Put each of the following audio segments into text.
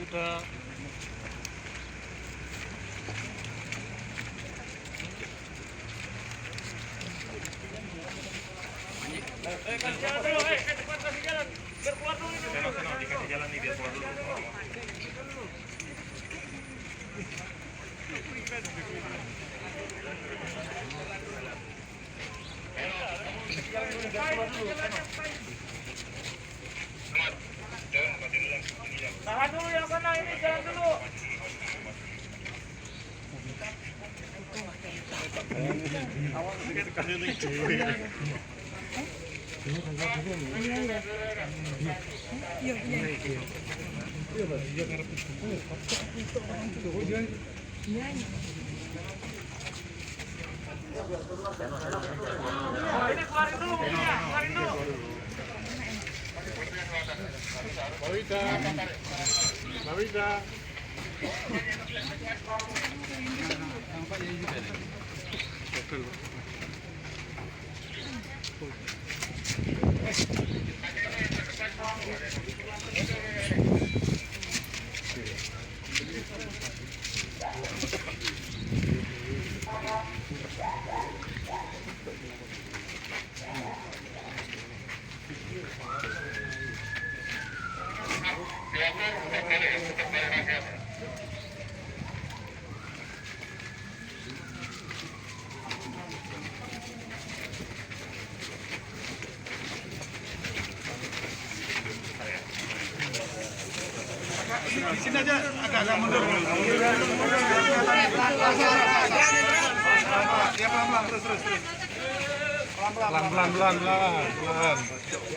Udah. Kasih jalan dulu, cepat kasih jalan. Biar keluar dulu ini. Dikasih jalan nih biar keluar dulu. Tahan dulu yang sana, ini jalan dulu. Ini keluarin dulu mobilnya, keluarin dulu. Mawida. Di sini aja agak mundur. Ya pelan-pelan terus. Pelan.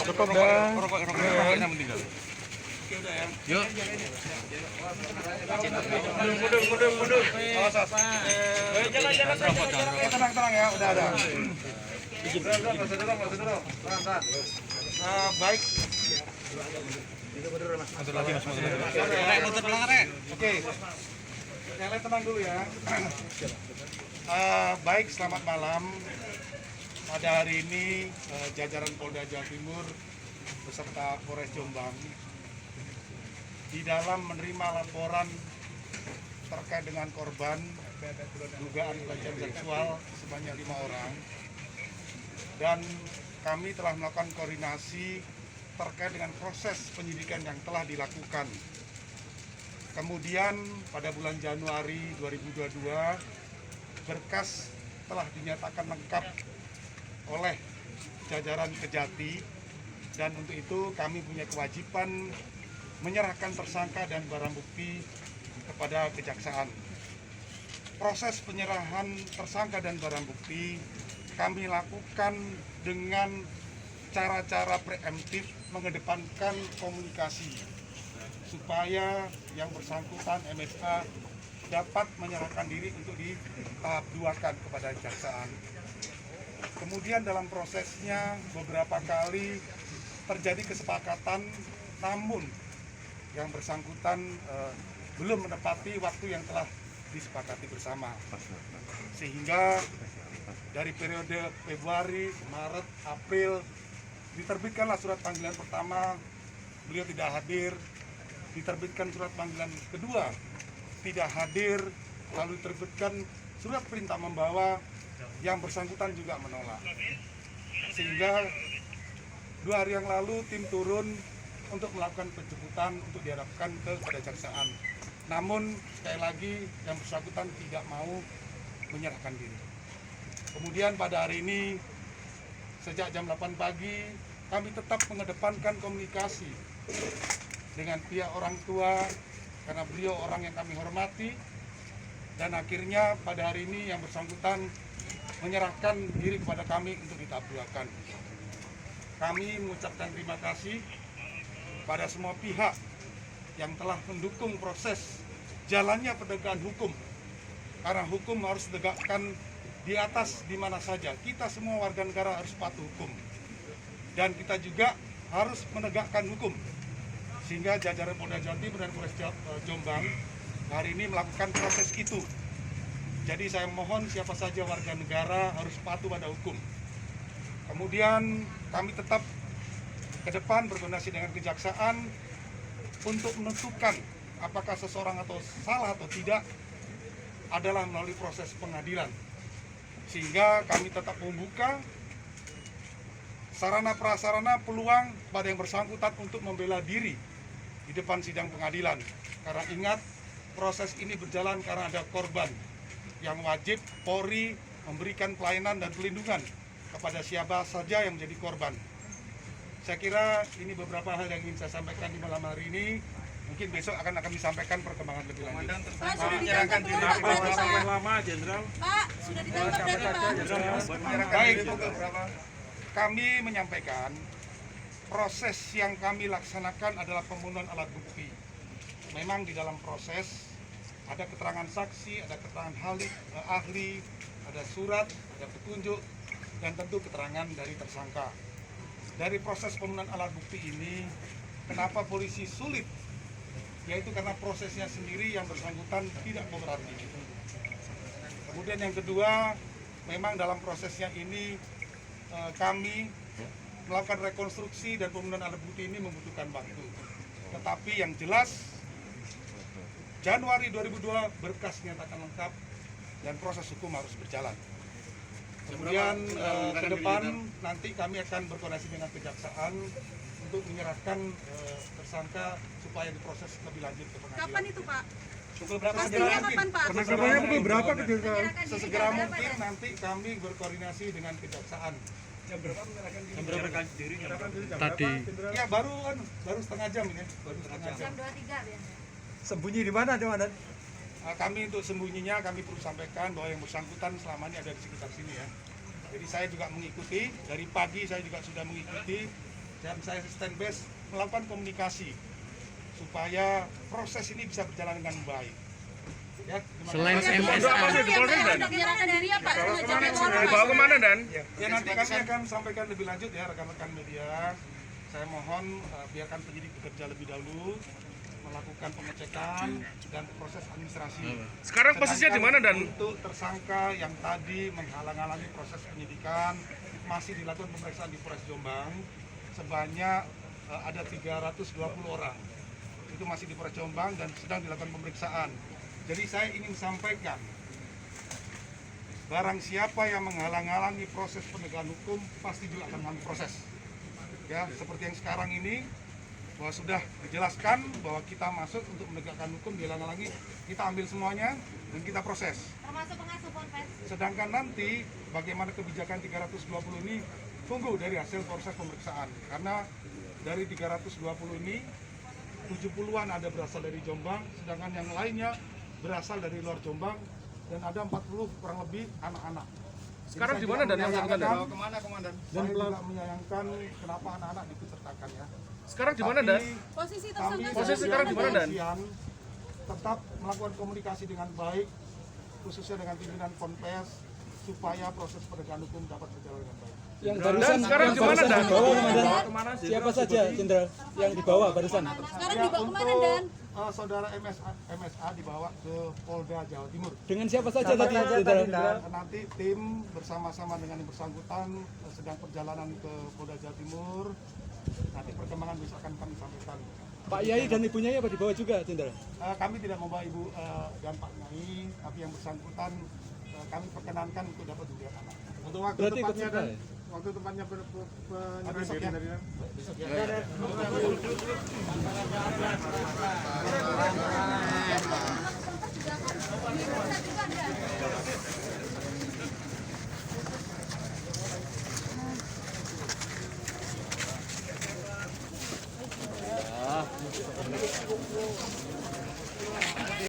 Cukup dah. Rokoknya meninggal. Yuk. Mundur. Awas. Jangan. Tenang ya, udah ada. Masih dorong. Baik. Satu lagi mas. Oke. Yang lain tenang dulu ya. Baik, selamat malam. Pada hari ini jajaran Polda Jawa Timur beserta Polres Jombang di dalam menerima laporan terkait dengan korban dugaan pelecehan seksual sebanyak 5 orang, dan kami telah melakukan koordinasi terkait dengan proses penyidikan yang telah dilakukan. Kemudian pada bulan Januari 2022 berkas telah dinyatakan lengkap oleh jajaran Kejati, dan untuk itu kami punya kewajiban menyerahkan tersangka dan barang bukti kepada kejaksaan. Proses penyerahan tersangka dan barang bukti kami lakukan dengan cara-cara preemptif, mengedepankan komunikasi supaya yang bersangkutan MSK dapat menyerahkan diri untuk ditahap 2-kan kepada kejaksaan. Kemudian dalam prosesnya beberapa kali terjadi kesepakatan, namun yang bersangkutan belum menepati waktu yang telah disepakati bersama, sehingga dari periode Februari, Maret, April diterbitkanlah surat panggilan pertama, beliau tidak hadir. Diterbitkan surat panggilan kedua, tidak hadir. Lalu diterbitkan surat perintah membawa, yang bersangkutan juga menolak. Sehingga 2 hari yang lalu tim turun untuk melakukan penjemputan untuk dihadapkan ke kejaksaan. Namun sekali lagi yang bersangkutan tidak mau menyerahkan diri. Kemudian pada hari ini sejak jam 8 pagi kami tetap mengedepankan komunikasi dengan pihak orang tua karena beliau orang yang kami hormati, dan akhirnya pada hari ini yang bersangkutan menyerahkan diri kepada kami untuk ditahap duakan. Kami mengucapkan terima kasih pada semua pihak yang telah mendukung proses jalannya penegakan hukum. Karena hukum harus ditegakkan di atas di mana saja. Kita semua warga negara harus patuh hukum. Dan kita juga harus menegakkan hukum. Sehingga jajaran Polda Jawa Timur dan Polres Jombang hari ini melakukan proses itu. Jadi saya mohon siapa saja warga negara harus patuh pada hukum. Kemudian kami tetap ke depan berkoordinasi dengan kejaksaan untuk menentukan apakah seseorang atau salah atau tidak adalah melalui proses pengadilan. Sehingga kami tetap membuka sarana prasarana peluang pada yang bersangkutan untuk membela diri di depan sidang pengadilan. Karena ingat, proses ini berjalan karena ada korban yang wajib Polri memberikan pelayanan dan perlindungan kepada siapa saja yang menjadi korban. Saya kira ini beberapa hal yang ingin saya sampaikan di malam hari ini. Mungkin besok akan disampaikan perkembangan lebih lanjut. Pak, sudah ditangkap berapa berarti Pak? Lama, Jenderal. Pak, sudah ditangkap berapa? Baik, kami menyampaikan proses yang kami laksanakan adalah pembunuhan alat bukti. Memang di dalam proses ada keterangan saksi, ada keterangan ahli, ada surat, ada petunjuk, dan tentu keterangan dari tersangka. Dari proses pembunuhan alat bukti ini, kenapa polisi sulit? Yaitu karena prosesnya sendiri yang bersangkutan tidak kooperatif. Kemudian yang kedua, memang dalam prosesnya ini kami melakukan rekonstruksi dan pembunuhan alat bukti ini membutuhkan waktu. Tetapi yang jelas, Januari 2002 berkas dinyatakan lengkap dan proses hukum harus berjalan. Kemudian ke depan nanti kami akan berkoordinasi dengan kejaksaan untuk menyerahkan tersangka supaya diproses lebih lanjut ke pengadilan. Kapan itu Pak? Pukul berapa? Pastinya kapan Pak? Penangkapannya pukul berapa? Sesegera mungkin nanti kami berkoordinasi dengan kejaksaan. Jam berapa menyerahkan diri? Tadi. Ya baru setengah jam ini. Baru setengah jam. Jam 23 biasanya. Sembunyi di mana, Komandan? Kami untuk sembunyinya kami perlu sampaikan bahwa yang bersangkutan selama ini ada di sekitar sini ya. Jadi saya juga mengikuti, dari pagi saya juga sudah mengikuti dan saya stand base melakukan komunikasi supaya proses ini bisa berjalan dengan baik. Ya, Selain MSA. Menyerahkan diri ya Pak? Dibawa kemana, Dan? Ya nanti kami akan sampaikan lebih lanjut ya rekan-rekan media. Saya mohon biarkan penyidik bekerja lebih dahulu, melakukan pengecekan dan proses administrasi. Sekarang posisinya di mana, Dan? Untuk tersangka yang tadi menghalang-halangi proses penyidikan masih dilakukan pemeriksaan di Polres Jombang sebanyak ada 320 orang. Itu masih di Polres Jombang dan sedang dilakukan pemeriksaan. Jadi saya ingin sampaikan, barang siapa yang menghalang-halangi proses penegakan hukum pasti juga akan mengalami proses. Ya, seperti yang sekarang ini, bahwa sudah dijelaskan bahwa kita masuk untuk menegakkan hukum, dihalang-halangi, kita ambil semuanya dan kita proses. Termasuk pengasuh ponpes. Sedangkan nanti bagaimana kebijakan 320 ini tunggu dari hasil proses pemeriksaan. Karena dari 320 ini 70-an ada berasal dari Jombang, sedangkan yang lainnya berasal dari luar Jombang dan ada 40 kurang lebih anak-anak. Sekarang di mana, Dan? Yang menyayangkan, kemana, Komandan? Saya juga menyayangkan kenapa anak-anak diikutsertakan ya. Sekarang di mana, Dan? Posisi tersangka Posisi sekarang di mana, Dan? Tetap melakukan komunikasi dengan baik, khususnya dengan pimpinan Ponpes, supaya proses penegakan hukum dapat berjalan dengan baik. Yang barusan sekarang yang gimana, barusan Dan? dibawa Komandan? Kemana sih? Siapa saja Jenderal yang dibawa barusan? Sekarang Ya, dibawa kemana untuk, Dan? saudara MSA dibawa ke Polda Jawa Timur. Dengan siapa saja tadi Jenderal? Nanti tim bersama-sama dengan yang bersangkutan sedang perjalanan ke Polda Jawa Timur. Nanti perkembangan bisa akan kami sampaikan. Pak Yai dan Ibu Nyai apa dibawa juga Jenderal? Kami tidak membawa Ibu dan Pak Nyai, tapi yang bersangkutan kami perkenankan untuk dapat dilihat anak. Untuk waktu Berarti ikut tepatnya serta dan ya? waktu tepatnya besok ya. Besok ya.